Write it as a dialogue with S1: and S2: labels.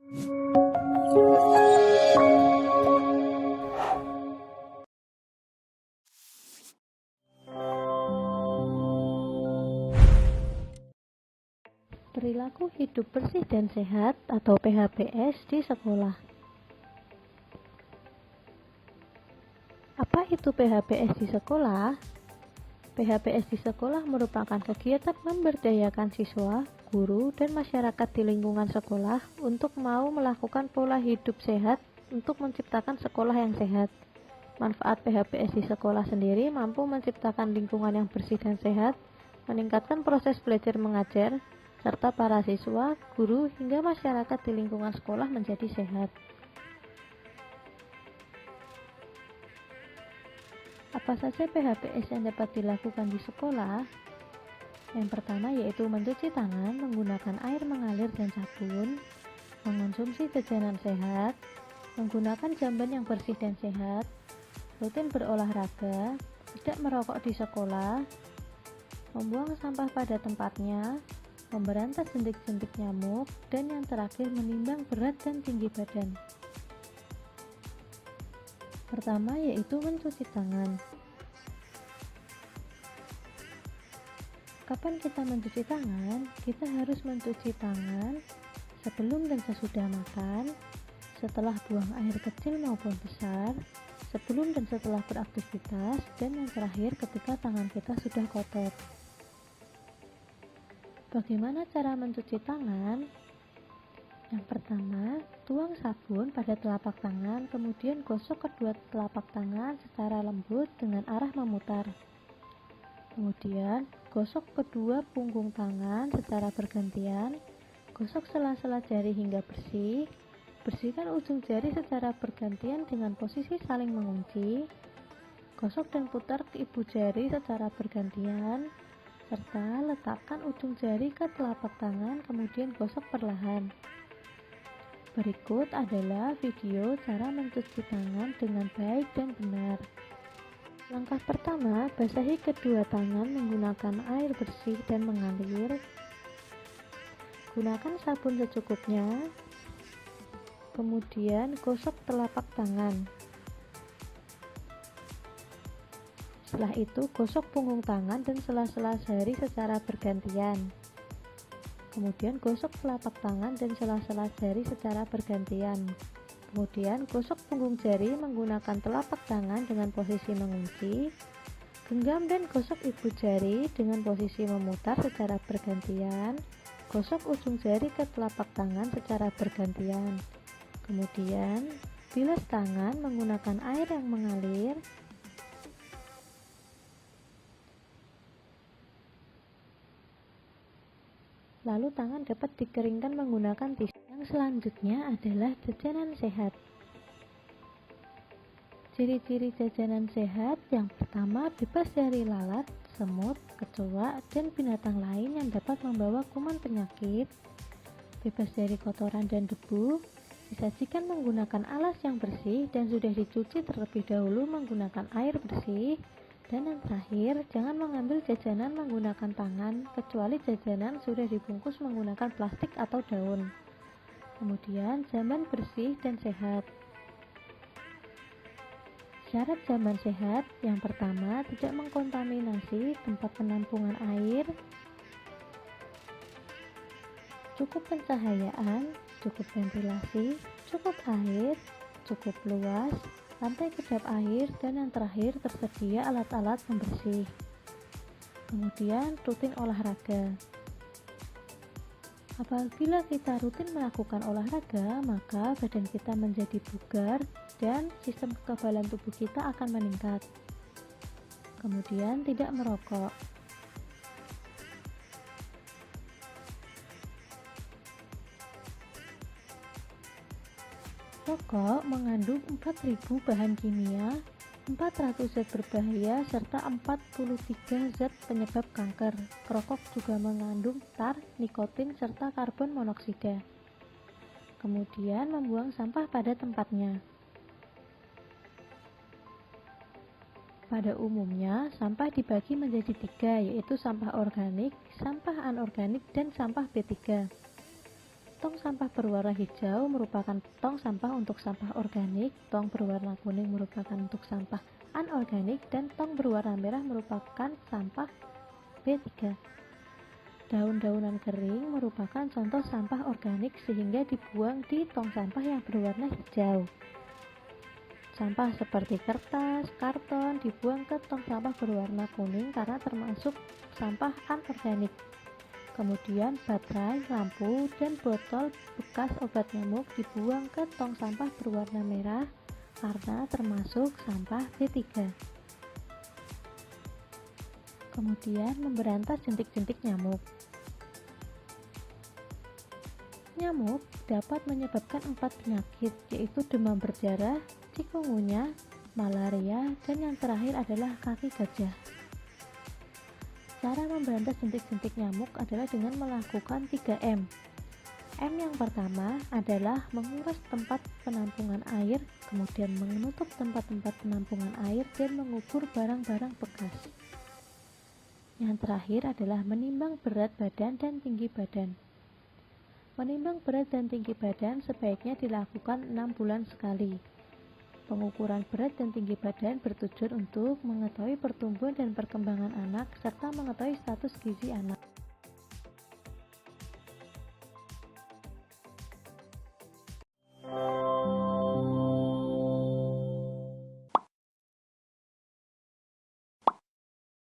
S1: Perilaku hidup bersih dan sehat atau PHBS di sekolah. Apa itu PHBS di sekolah? PHBS di sekolah merupakan kegiatan memberdayakan siswa, guru, dan masyarakat di lingkungan sekolah untuk mau melakukan pola hidup sehat untuk menciptakan sekolah yang sehat. Manfaat PHBS di sekolah sendiri mampu menciptakan lingkungan yang bersih dan sehat, meningkatkan proses belajar mengajar, serta para siswa, guru, hingga masyarakat di lingkungan sekolah menjadi sehat. Apa saja PHBS yang dapat dilakukan di sekolah? Yang pertama yaitu mencuci tangan menggunakan air mengalir dan sabun, mengonsumsi jajanan sehat, menggunakan jamban yang bersih dan sehat, rutin berolahraga, tidak merokok di sekolah, membuang sampah pada tempatnya, memberantas jentik-jentik nyamuk, dan yang terakhir menimbang berat dan tinggi badan. Pertama yaitu mencuci tangan. Kapan kita mencuci tangan? Kita harus mencuci tangan sebelum dan sesudah makan, setelah buang air kecil maupun besar, sebelum dan setelah beraktivitas, dan yang terakhir ketika tangan kita sudah kotor. Bagaimana cara mencuci tangan? Yang pertama, tuang sabun pada telapak tangan, kemudian gosok kedua telapak tangan secara lembut dengan arah memutar. Kemudian, gosok kedua punggung tangan secara bergantian, gosok sela-sela jari hingga bersih, bersihkan ujung jari secara bergantian dengan posisi saling mengunci, gosok dan putar ke ibu jari secara bergantian, serta letakkan ujung jari ke telapak tangan, kemudian gosok perlahan. Berikut adalah video cara mencuci tangan dengan baik dan benar. Langkah pertama, basahi kedua tangan menggunakan air bersih dan mengalir. Gunakan sabun secukupnya. Kemudian gosok telapak tangan. Setelah itu, gosok punggung tangan dan sela-sela jari secara bergantian. Kemudian gosok telapak tangan dan sela-sela jari secara bergantian. Kemudian gosok punggung jari menggunakan telapak tangan dengan posisi mengunci. Genggam dan gosok ibu jari dengan posisi memutar secara bergantian. Gosok ujung jari ke telapak tangan secara bergantian. Kemudian bilas tangan menggunakan air yang mengalir. Lalu tangan dapat dikeringkan menggunakan tisu. Yang selanjutnya adalah jajanan sehat. Ciri-ciri jajanan sehat yang pertama, bebas dari lalat, semut, kecoa, dan binatang lain yang dapat membawa kuman penyakit. Bebas dari kotoran dan debu, disajikan menggunakan alas yang bersih dan sudah dicuci terlebih dahulu menggunakan air bersih. Dan yang terakhir, jangan mengambil jajanan menggunakan tangan, kecuali jajanan sudah dibungkus menggunakan plastik atau daun. Kemudian, jamban bersih dan sehat. Syarat jamban sehat, yang pertama, tidak mengkontaminasi tempat penampungan air, cukup pencahayaan, cukup ventilasi, cukup air, cukup luas, lantai kedap air, dan yang terakhir tersedia alat-alat pembersih. Kemudian rutin olahraga. Apabila kita rutin melakukan olahraga, maka badan kita menjadi bugar dan sistem kekebalan tubuh kita akan meningkat. Kemudian tidak merokok. Rokok mengandung 4.000 bahan kimia, 400 zat berbahaya, serta 43 zat penyebab kanker. Rokok juga mengandung tar, nikotin, serta karbon monoksida. Kemudian membuang sampah pada tempatnya. Pada umumnya, sampah dibagi menjadi 3, yaitu sampah organik, sampah anorganik, dan sampah B3. Tong sampah berwarna hijau merupakan tong sampah untuk sampah organik, tong berwarna kuning merupakan untuk sampah anorganik, dan tong berwarna merah merupakan sampah B3. Daun-daunan kering merupakan contoh sampah organik sehingga dibuang di tong sampah yang berwarna hijau. Sampah seperti kertas, karton dibuang ke tong sampah berwarna kuning karena termasuk sampah anorganik. Kemudian baterai, lampu, dan botol bekas obat nyamuk dibuang ke tong sampah berwarna merah karena termasuk sampah B3. Kemudian memberantas jentik-jentik nyamuk. Nyamuk dapat menyebabkan 4 penyakit, yaitu demam berdarah, chikungunya, malaria, dan yang terakhir adalah kaki gajah. Cara memberantas jentik-jentik nyamuk adalah dengan melakukan 3M. M yang pertama adalah menguras tempat penampungan air, kemudian menutup tempat-tempat penampungan air, dan mengubur barang-barang bekas. Yang terakhir adalah menimbang berat badan dan tinggi badan. Menimbang berat dan tinggi badan sebaiknya dilakukan 6 bulan sekali. Pengukuran berat dan tinggi badan bertujuan untuk mengetahui pertumbuhan dan perkembangan anak serta mengetahui status gizi anak.